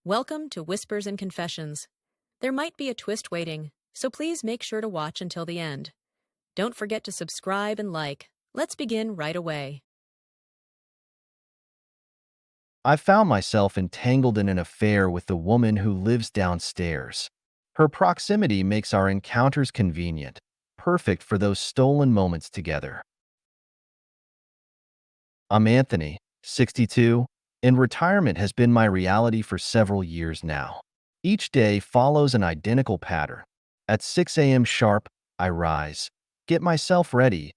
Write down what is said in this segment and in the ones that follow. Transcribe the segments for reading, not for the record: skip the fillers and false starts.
Welcome to Whispers and Confessions. There might be a twist waiting, so please make sure to watch until the end. Don't forget to subscribe and like. Let's begin right away. I found myself entangled in an affair with the woman who lives downstairs. Her proximity makes our encounters convenient, perfect for those stolen moments together. I'm Anthony, 62, and retirement has been my reality for several years now. Each day follows an identical pattern. At 6 a.m. sharp, I rise, get myself ready,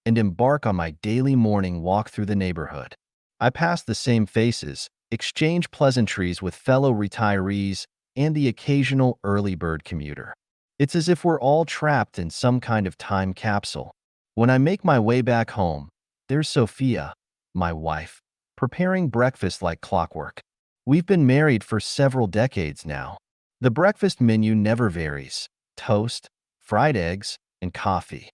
and embark on my daily morning walk through the neighborhood. I pass the same faces, exchange pleasantries with fellow retirees, and the occasional early bird commuter. It's as if we're all trapped in some kind of time capsule. When I make my way back home, there's Sophia, my wife, preparing breakfast like clockwork. We've been married for several decades now. The breakfast menu never varies: toast, fried eggs, and coffee.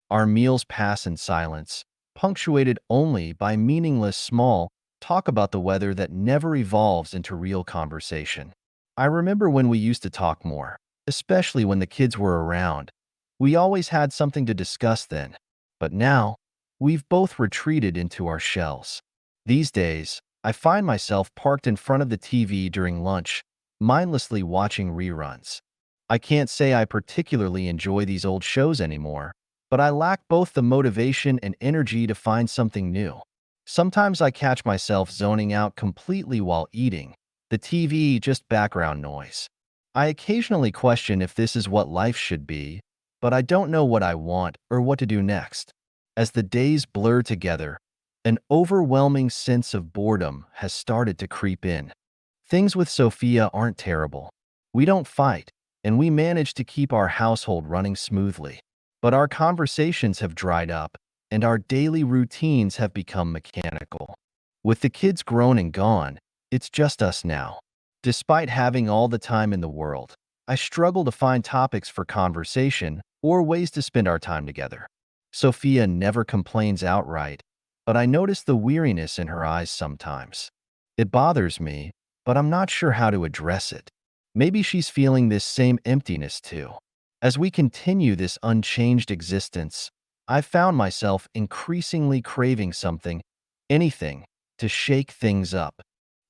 Our meals pass in silence, punctuated only by meaningless small talk about the weather that never evolves into real conversation. I remember when we used to talk more, especially when the kids were around. We always had something to discuss then. But now, we've both retreated into our shells. These days, I find myself parked in front of the TV during lunch, mindlessly watching reruns. I can't say I particularly enjoy these old shows anymore, but I lack both the motivation and energy to find something new. Sometimes I catch myself zoning out completely while eating, the TV just background noise. I occasionally question if this is what life should be, but I don't know what I want or what to do next. As the days blur together, an overwhelming sense of boredom has started to creep in. Things with Sophia aren't terrible. We don't fight, and we manage to keep our household running smoothly. But our conversations have dried up, and our daily routines have become mechanical. With the kids grown and gone, it's just us now. Despite having all the time in the world, I struggle to find topics for conversation or ways to spend our time together. Sophia never complains outright, but I notice the weariness in her eyes sometimes. It bothers me, but I'm not sure how to address it. Maybe she's feeling this same emptiness too. As we continue this unchanged existence, I've found myself increasingly craving something, anything, to shake things up.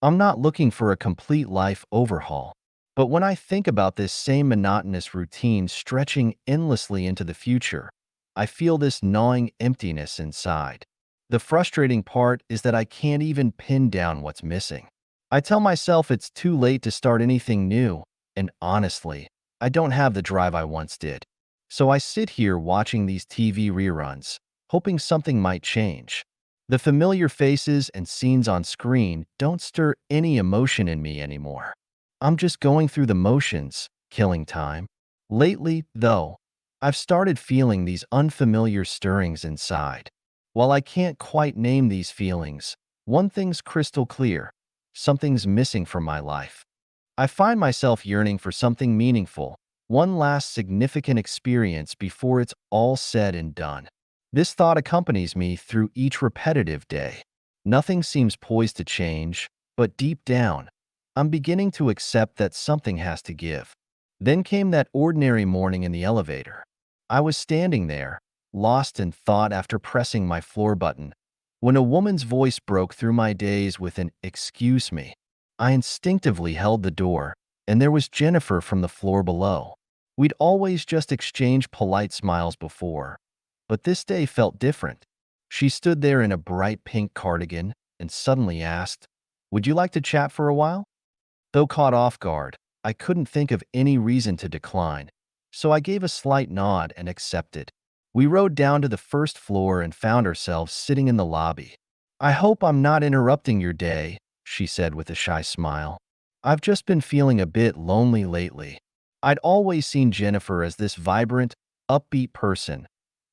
I'm not looking for a complete life overhaul, but when I think about this same monotonous routine stretching endlessly into the future, I feel this gnawing emptiness inside. The frustrating part is that I can't even pin down what's missing. I tell myself it's too late to start anything new, and honestly, I don't have the drive I once did. So I sit here watching these TV reruns, hoping something might change. The familiar faces and scenes on screen don't stir any emotion in me anymore. I'm just going through the motions, killing time. Lately, though, I've started feeling these unfamiliar stirrings inside. While I can't quite name these feelings, one thing's crystal clear: something's missing from my life. I find myself yearning for something meaningful, one last significant experience before it's all said and done. This thought accompanies me through each repetitive day. Nothing seems poised to change, but deep down, I'm beginning to accept that something has to give. Then came that ordinary morning in the elevator. I was standing there, lost in thought after pressing my floor button, when a woman's voice broke through my daze with an "excuse me." I instinctively held the door, and there was Jennifer from the floor below. We'd always just exchanged polite smiles before, but this day felt different. She stood there in a bright pink cardigan and suddenly asked, "Would you like to chat for a while?" Though caught off guard, I couldn't think of any reason to decline, so I gave a slight nod and accepted. We rode down to the first floor and found ourselves sitting in the lobby. "I hope I'm not interrupting your day," she said with a shy smile. "I've just been feeling a bit lonely lately." I'd always seen Jennifer as this vibrant, upbeat person,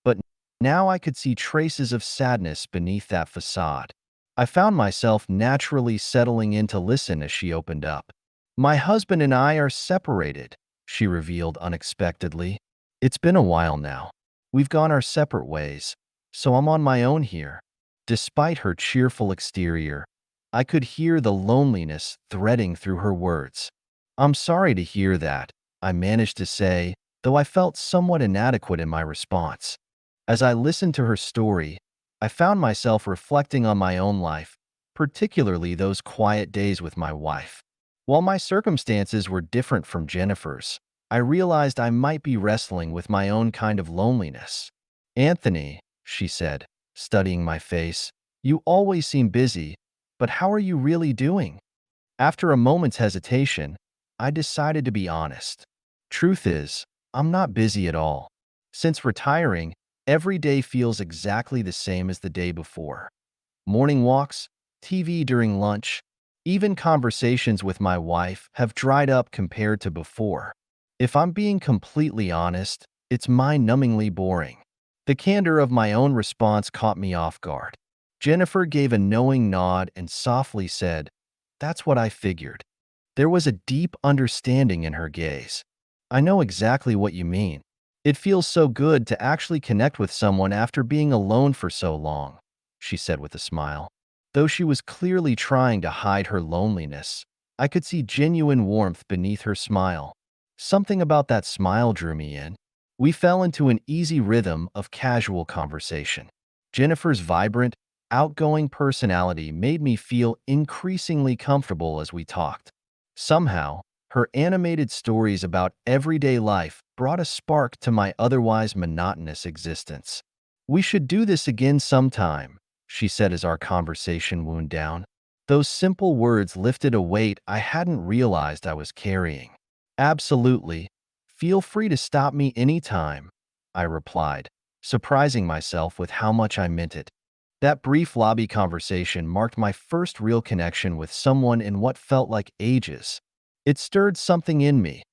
but now I could see traces of sadness beneath that facade. I found myself naturally settling in to listen as she opened up. "My husband and I are separated," she revealed unexpectedly. "It's been a while now. We've gone our separate ways, so I'm on my own here." Despite her cheerful exterior, I could hear the loneliness threading through her words. "I'm sorry to hear that," I managed to say, though I felt somewhat inadequate in my response. As I listened to her story, I found myself reflecting on my own life, particularly those quiet days with my wife. While my circumstances were different from Jennifer's, I realized I might be wrestling with my own kind of loneliness. "Anthony," she said, studying my face, "you always seem busy, but how are you really doing?" After a moment's hesitation, I decided to be honest. "Truth is, I'm not busy at all. Since retiring, every day feels exactly the same as the day before. Morning walks, TV during lunch, even conversations with my wife have dried up compared to before. If I'm being completely honest, it's mind-numbingly boring." The candor of my own response caught me off guard. Jennifer gave a knowing nod and softly said, "That's what I figured." There was a deep understanding in her gaze. "I know exactly what you mean. It feels so good to actually connect with someone after being alone for so long," she said with a smile. Though she was clearly trying to hide her loneliness, I could see genuine warmth beneath her smile. Something about that smile drew me in. We fell into an easy rhythm of casual conversation. Jennifer's vibrant, outgoing personality made me feel increasingly comfortable as we talked. Somehow, her animated stories about everyday life brought a spark to my otherwise monotonous existence. "We should do this again sometime," she said as our conversation wound down. Those simple words lifted a weight I hadn't realized I was carrying. "Absolutely. Feel free to stop me anytime," I replied, surprising myself with how much I meant it. That brief lobby conversation marked my first real connection with someone in what felt like ages. It stirred something in me,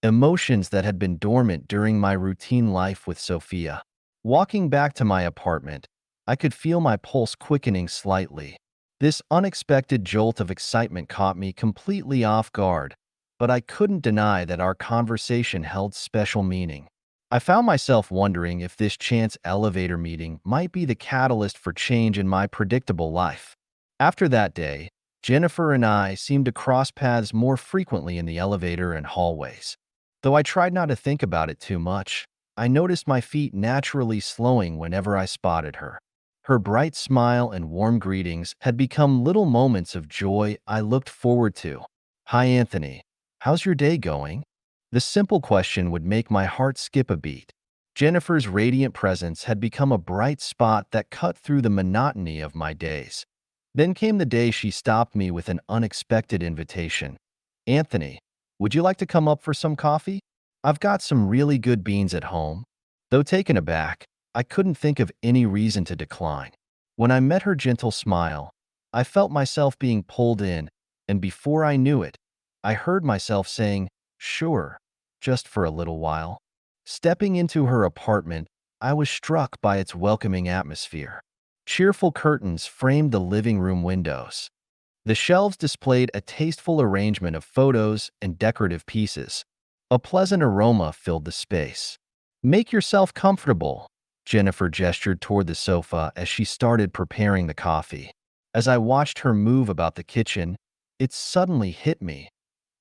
emotions that had been dormant during my routine life with Sophia. Walking back to my apartment, I could feel my pulse quickening slightly. This unexpected jolt of excitement caught me completely off guard, but I couldn't deny that our conversation held special meaning. I found myself wondering if this chance elevator meeting might be the catalyst for change in my predictable life. After that day, Jennifer and I seemed to cross paths more frequently in the elevator and hallways. Though I tried not to think about it too much, I noticed my feet naturally slowing whenever I spotted her. Her bright smile and warm greetings had become little moments of joy I looked forward to. "Hi, Anthony. How's your day going?" The simple question would make my heart skip a beat. Jennifer's radiant presence had become a bright spot that cut through the monotony of my days. Then came the day she stopped me with an unexpected invitation. "Anthony, would you like to come up for some coffee? I've got some really good beans at home." Though taken aback, I couldn't think of any reason to decline. When I met her gentle smile, I felt myself being pulled in, and before I knew it, I heard myself saying, "Sure, just for a little while." Stepping into her apartment, I was struck by its welcoming atmosphere. Cheerful curtains framed the living room windows. The shelves displayed a tasteful arrangement of photos and decorative pieces. A pleasant aroma filled the space. "Make yourself comfortable," Jennifer gestured toward the sofa as she started preparing the coffee. As I watched her move about the kitchen, it suddenly hit me.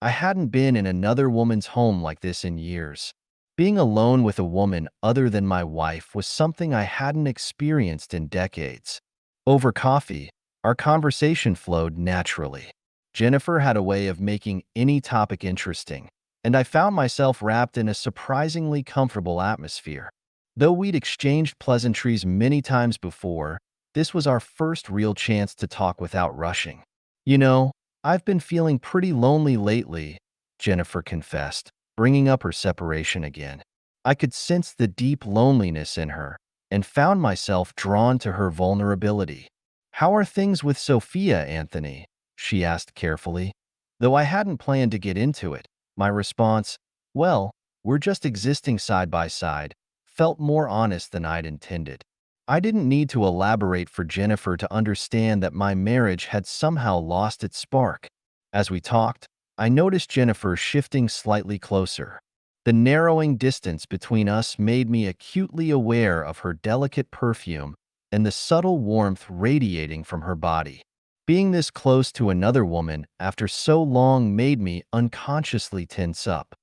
I hadn't been in another woman's home like this in years. Being alone with a woman other than my wife was something I hadn't experienced in decades. Over coffee, our conversation flowed naturally. Jennifer had a way of making any topic interesting, and I found myself wrapped in a surprisingly comfortable atmosphere. Though we'd exchanged pleasantries many times before, this was our first real chance to talk without rushing. "You know, I've been feeling pretty lonely lately," Jennifer confessed, bringing up her separation again. I could sense the deep loneliness in her and found myself drawn to her vulnerability. "How are things with Sophia, Anthony?" she asked carefully. Though I hadn't planned to get into it, my response, "Well, we're just existing side by side," felt more honest than I'd intended. I didn't need to elaborate for Jennifer to understand that my marriage had somehow lost its spark. As we talked, I noticed Jennifer shifting slightly closer. The narrowing distance between us made me acutely aware of her delicate perfume and the subtle warmth radiating from her body. Being this close to another woman after so long made me unconsciously tense up.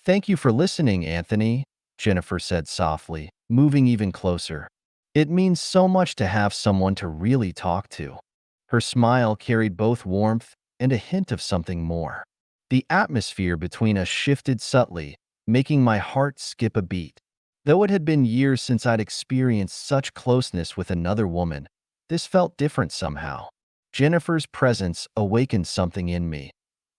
"Thank you for listening, Anthony," Jennifer said softly, moving even closer. "It means so much to have someone to really talk to." Her smile carried both warmth and a hint of something more. The atmosphere between us shifted subtly, making my heart skip a beat. Though it had been years since I'd experienced such closeness with another woman, this felt different somehow. Jennifer's presence awakened something in me,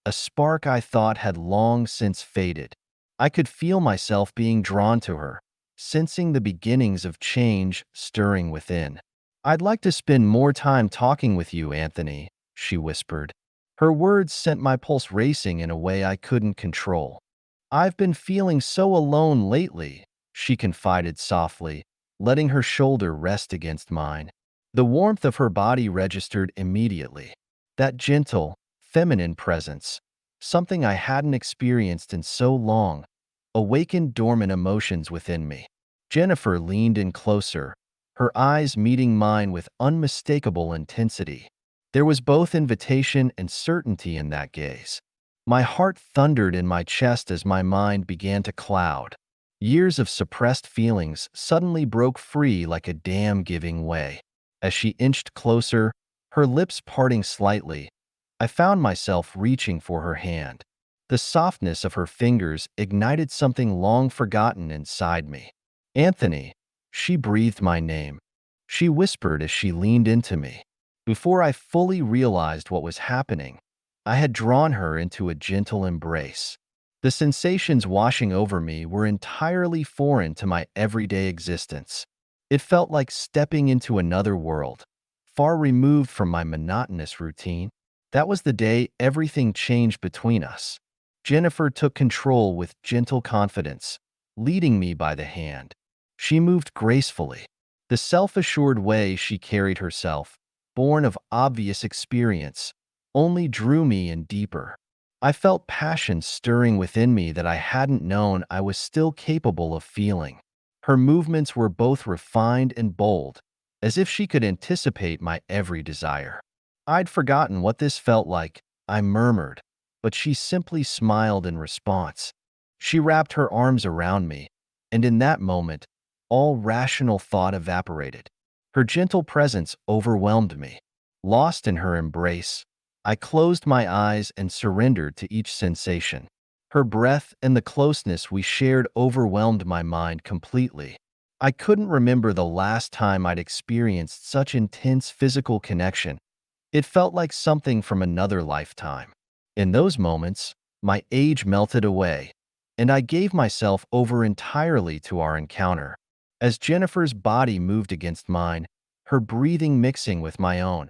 a spark I thought had long since faded. I could feel myself being drawn to her, sensing the beginnings of change stirring within. "I'd like to spend more time talking with you, Anthony," she whispered. Her words sent my pulse racing in a way I couldn't control. "I've been feeling so alone lately," she confided softly, letting her shoulder rest against mine. The warmth of her body registered immediately. That gentle, feminine presence, something I hadn't experienced in so long, awakened dormant emotions within me. Jennifer leaned in closer, her eyes meeting mine with unmistakable intensity. There was both invitation and certainty in that gaze. My heart thundered in my chest as my mind began to cloud. Years of suppressed feelings suddenly broke free like a dam giving way. As she inched closer, her lips parting slightly, I found myself reaching for her hand. The softness of her fingers ignited something long forgotten inside me. "Anthony," she breathed my name. She whispered as she leaned into me. Before I fully realized what was happening, I had drawn her into a gentle embrace. The sensations washing over me were entirely foreign to my everyday existence. It felt like stepping into another world, far removed from my monotonous routine. That was the day everything changed between us. Jennifer took control with gentle confidence, leading me by the hand. She moved gracefully. The self-assured way she carried herself, born of obvious experience, only drew me in deeper. I felt passion stirring within me that I hadn't known I was still capable of feeling. Her movements were both refined and bold, as if she could anticipate my every desire. "I'd forgotten what this felt like," I murmured, but she simply smiled in response. She wrapped her arms around me, and in that moment, all rational thought evaporated. Her gentle presence overwhelmed me. Lost in her embrace, I closed my eyes and surrendered to each sensation. Her breath and the closeness we shared overwhelmed my mind completely. I couldn't remember the last time I'd experienced such intense physical connection. It felt like something from another lifetime. In those moments, my age melted away, and I gave myself over entirely to our encounter. As Jennifer's body moved against mine, her breathing mixing with my own,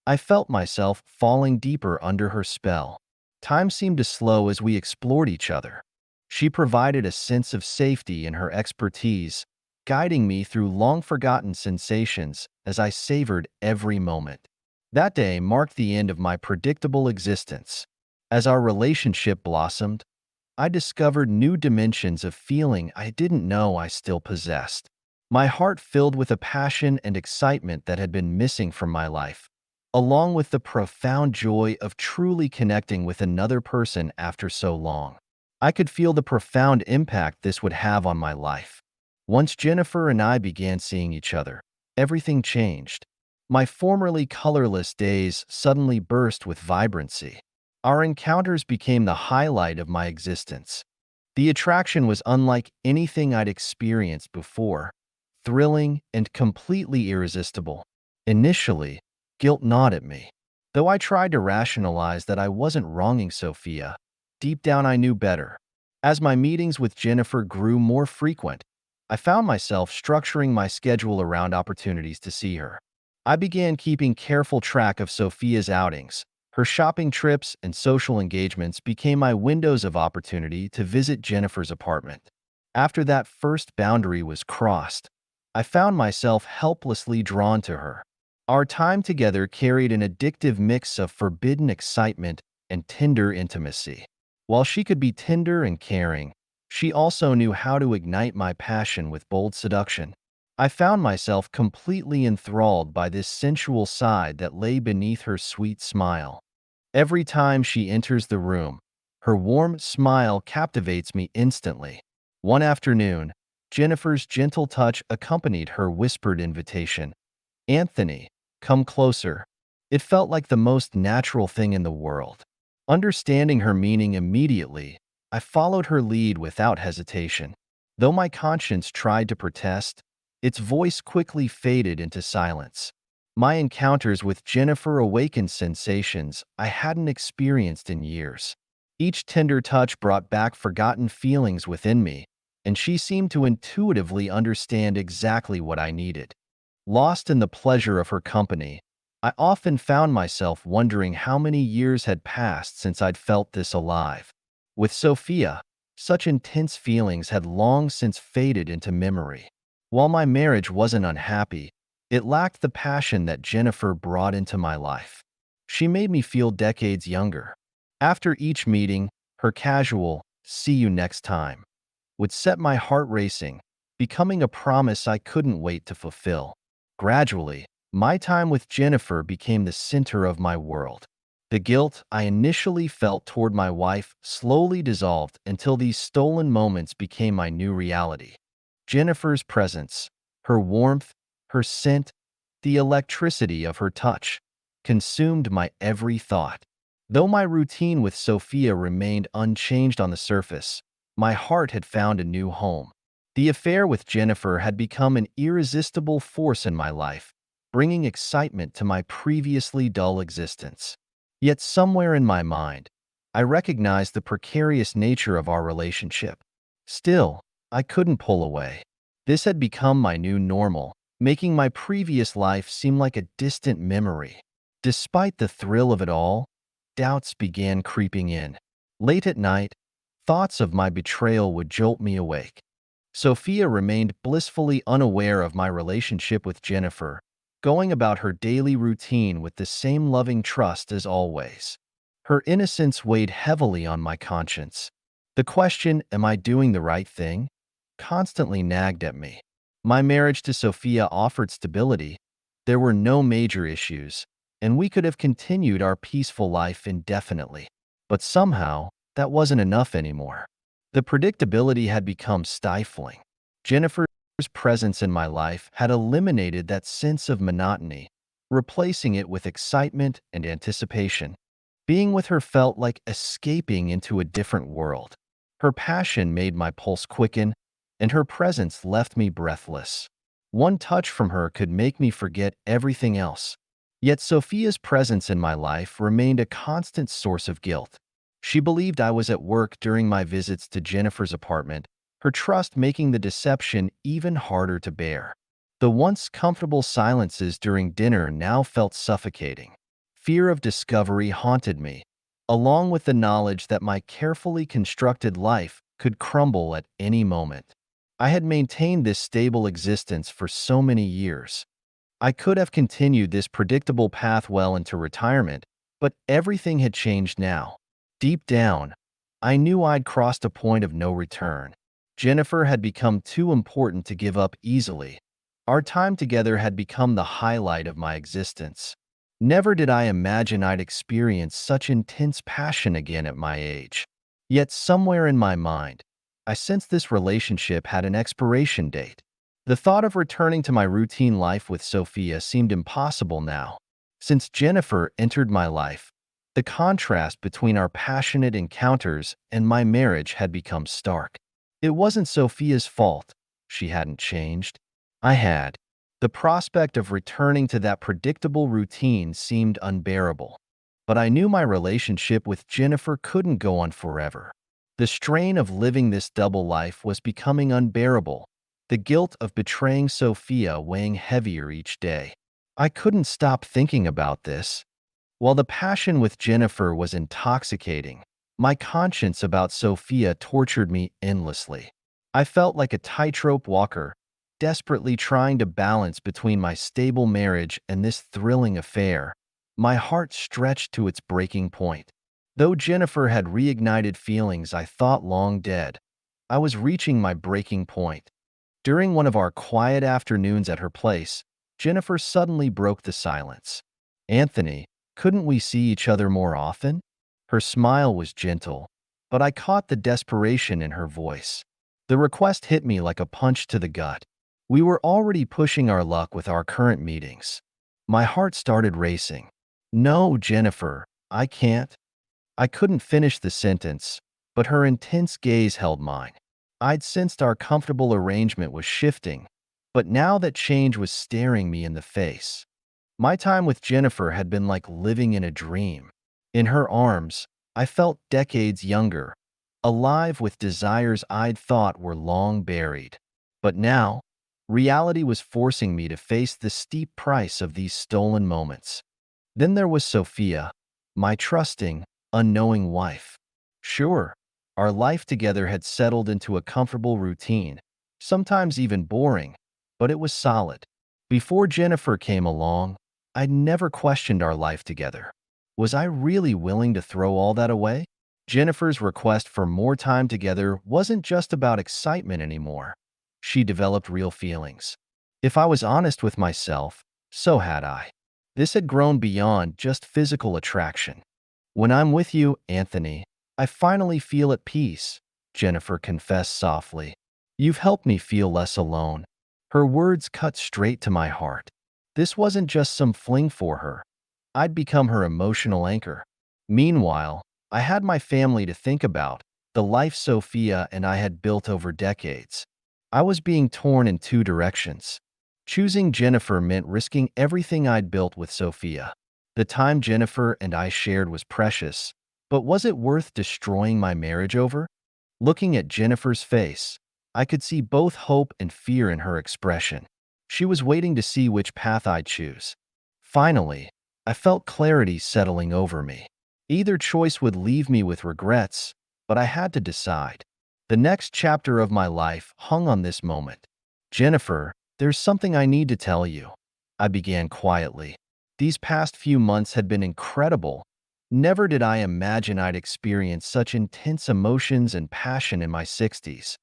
I felt myself falling deeper under her spell. Time seemed to slow as we explored each other. She provided a sense of safety in her expertise, guiding me through long-forgotten sensations as I savored every moment. That day marked the end of my predictable existence. As our relationship blossomed, I discovered new dimensions of feeling I didn't know I still possessed. My heart filled with a passion and excitement that had been missing from my life, along with the profound joy of truly connecting with another person after so long. I could feel the profound impact this would have on my life. Once Jennifer and I began seeing each other, everything changed. My formerly colorless days suddenly burst with vibrancy. Our encounters became the highlight of my existence. The attraction was unlike anything I'd experienced before, thrilling and completely irresistible. Initially, guilt gnawed at me. Though I tried to rationalize that I wasn't wronging Sophia, deep down I knew better. As my meetings with Jennifer grew more frequent, I found myself structuring my schedule around opportunities to see her. I began keeping careful track of Sophia's outings. Her shopping trips and social engagements became my windows of opportunity to visit Jennifer's apartment. After that first boundary was crossed, I found myself helplessly drawn to her. Our time together carried an addictive mix of forbidden excitement and tender intimacy. While she could be tender and caring, she also knew how to ignite my passion with bold seduction. I found myself completely enthralled by this sensual side that lay beneath her sweet smile. Every time she enters the room, her warm smile captivates me instantly. One afternoon, Jennifer's gentle touch accompanied her whispered invitation. Anthony, come closer. It felt like the most natural thing in the world. Understanding her meaning immediately, I followed her lead without hesitation. Though my conscience tried to protest, its voice quickly faded into silence. My encounters with Jennifer awakened sensations I hadn't experienced in years. Each tender touch brought back forgotten feelings within me, and she seemed to intuitively understand exactly what I needed. Lost in the pleasure of her company, I often found myself wondering how many years had passed since I'd felt this alive. With Sophia, such intense feelings had long since faded into memory. While my marriage wasn't unhappy, it lacked the passion that Jennifer brought into my life. She made me feel decades younger. After each meeting, her casual, "see you next time," would set my heart racing, becoming a promise I couldn't wait to fulfill. Gradually, my time with Jennifer became the center of my world. The guilt I initially felt toward my wife slowly dissolved until these stolen moments became my new reality. Jennifer's presence, her warmth, her scent, the electricity of her touch, consumed my every thought. Though my routine with Sophia remained unchanged on the surface, my heart had found a new home. The affair with Jennifer had become an irresistible force in my life, bringing excitement to my previously dull existence. Yet somewhere in my mind, I recognized the precarious nature of our relationship. Still, I couldn't pull away. This had become my new normal, making my previous life seem like a distant memory. Despite the thrill of it all, doubts began creeping in. Late at night, thoughts of my betrayal would jolt me awake. Sophia remained blissfully unaware of my relationship with Jennifer, going about her daily routine with the same loving trust as always. Her innocence weighed heavily on my conscience. The question, "am I doing the right thing?" constantly nagged at me. My marriage to Sophia offered stability. There were no major issues, and we could have continued our peaceful life indefinitely. But somehow, that wasn't enough anymore. The predictability had become stifling. Jennifer's presence in my life had eliminated that sense of monotony, replacing it with excitement and anticipation. Being with her felt like escaping into a different world. Her passion made my pulse quicken, and her presence left me breathless. One touch from her could make me forget everything else. Yet Sophia's presence in my life remained a constant source of guilt. She believed I was at work during my visits to Jennifer's apartment, her trust making the deception even harder to bear. The once comfortable silences during dinner now felt suffocating. Fear of discovery haunted me, along with the knowledge that my carefully constructed life could crumble at any moment. I had maintained this stable existence for so many years. I could have continued this predictable path well into retirement, but everything had changed now. Deep down, I knew I'd crossed a point of no return. Jennifer had become too important to give up easily. Our time together had become the highlight of my existence. Never did I imagine I'd experience such intense passion again at my age. Yet somewhere in my mind, I sensed this relationship had an expiration date. The thought of returning to my routine life with Sophia seemed impossible now. Since Jennifer entered my life, the contrast between our passionate encounters and my marriage had become stark. It wasn't Sophia's fault. She hadn't changed. I had. The prospect of returning to that predictable routine seemed unbearable. But I knew my relationship with Jennifer couldn't go on forever. The strain of living this double life was becoming unbearable, the guilt of betraying Sophia weighing heavier each day. I couldn't stop thinking about this. While the passion with Jennifer was intoxicating, my conscience about Sophia tortured me endlessly. I felt like a tightrope walker, desperately trying to balance between my stable marriage and this thrilling affair. My heart stretched to its breaking point. Though Jennifer had reignited feelings I thought long dead, I was reaching my breaking point. During one of our quiet afternoons at her place, Jennifer suddenly broke the silence. Anthony, couldn't we see each other more often? Her smile was gentle, but I caught the desperation in her voice. The request hit me like a punch to the gut. We were already pushing our luck with our current meetings. My heart started racing. No, Jennifer, I can't. I couldn't finish the sentence, but her intense gaze held mine. I'd sensed our comfortable arrangement was shifting, but now that change was staring me in the face. My time with Jennifer had been like living in a dream. In her arms, I felt decades younger, alive with desires I'd thought were long buried. But now, reality was forcing me to face the steep price of these stolen moments. Then there was Sophia, my trusting, unknowing wife. Sure, our life together had settled into a comfortable routine, sometimes even boring, but it was solid. Before Jennifer came along, I'd never questioned our life together. Was I really willing to throw all that away? Jennifer's request for more time together wasn't just about excitement anymore. She developed real feelings. If I was honest with myself, so had I. This had grown beyond just physical attraction. When I'm with you, Anthony, I finally feel at peace, Jennifer confessed softly. You've helped me feel less alone. Her words cut straight to my heart. This wasn't just some fling for her. I'd become her emotional anchor. Meanwhile, I had my family to think about, the life Sophia and I had built over decades. I was being torn in two directions. Choosing Jennifer meant risking everything I'd built with Sophia. The time Jennifer and I shared was precious, but was it worth destroying my marriage over? Looking at Jennifer's face, I could see both hope and fear in her expression. She was waiting to see which path I'd choose. Finally, I felt clarity settling over me. Either choice would leave me with regrets, but I had to decide. The next chapter of my life hung on this moment. Jennifer, there's something I need to tell you, I began quietly. These past few months had been incredible. Never did I imagine I'd experience such intense emotions and passion in my 60s.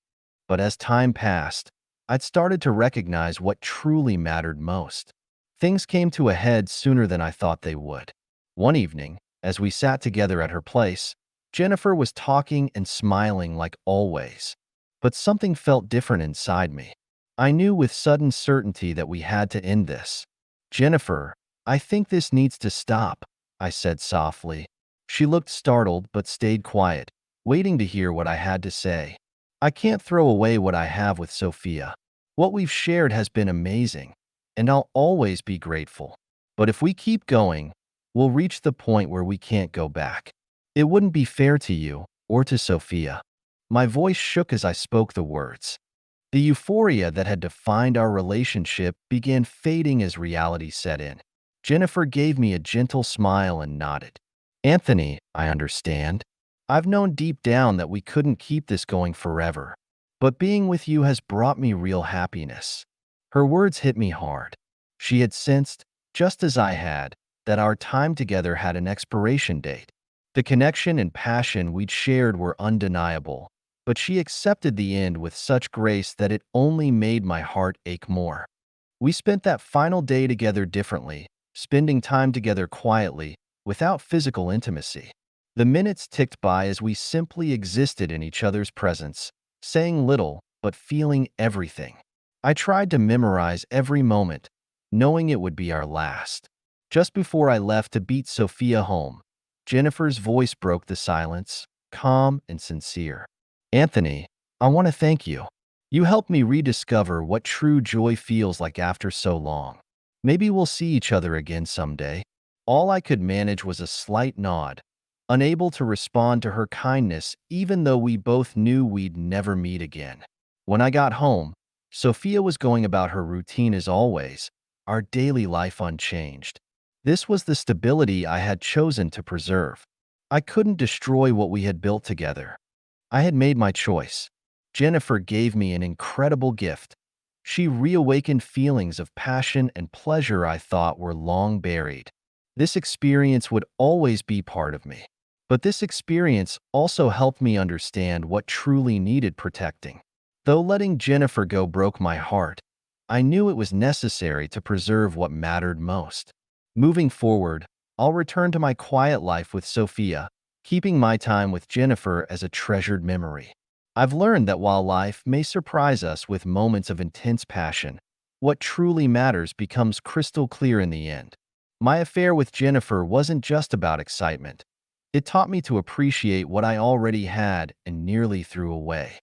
But as time passed, I'd started to recognize what truly mattered most. Things came to a head sooner than I thought they would. One evening, as we sat together at her place, Jennifer was talking and smiling like always. But something felt different inside me. I knew with sudden certainty that we had to end this. Jennifer, I think this needs to stop, I said softly. She looked startled but stayed quiet, waiting to hear what I had to say. I can't throw away what I have with Sophia. What we've shared has been amazing, and I'll always be grateful. But if we keep going, we'll reach the point where we can't go back. It wouldn't be fair to you or to Sophia. My voice shook as I spoke the words. The euphoria that had defined our relationship began fading as reality set in. Jennifer gave me a gentle smile and nodded. Anthony, I understand. I've known deep down that we couldn't keep this going forever, but being with you has brought me real happiness. Her words hit me hard. She had sensed, just as I had, that our time together had an expiration date. The connection and passion we'd shared were undeniable, but she accepted the end with such grace that it only made my heart ache more. We spent that final day together differently, spending time together quietly, without physical intimacy. The minutes ticked by as we simply existed in each other's presence, saying little but feeling everything. I tried to memorize every moment, knowing it would be our last. Just before I left to beat Sophia home, Jennifer's voice broke the silence, calm and sincere. Anthony, I want to thank you. You helped me rediscover what true joy feels like after so long. Maybe we'll see each other again someday. All I could manage was a slight nod, unable to respond to her kindness even though we both knew we'd never meet again. When I got home, Sophia was going about her routine as always, our daily life unchanged. This was the stability I had chosen to preserve. I couldn't destroy what we had built together. I had made my choice. Jennifer gave me an incredible gift. She reawakened feelings of passion and pleasure I thought were long buried. This experience would always be part of me. But this experience also helped me understand what truly needed protecting. Though letting Jennifer go broke my heart, I knew it was necessary to preserve what mattered most. Moving forward, I'll return to my quiet life with Sophia, keeping my time with Jennifer as a treasured memory. I've learned that while life may surprise us with moments of intense passion, what truly matters becomes crystal clear in the end. My affair with Jennifer wasn't just about excitement. It taught me to appreciate what I already had and nearly threw away.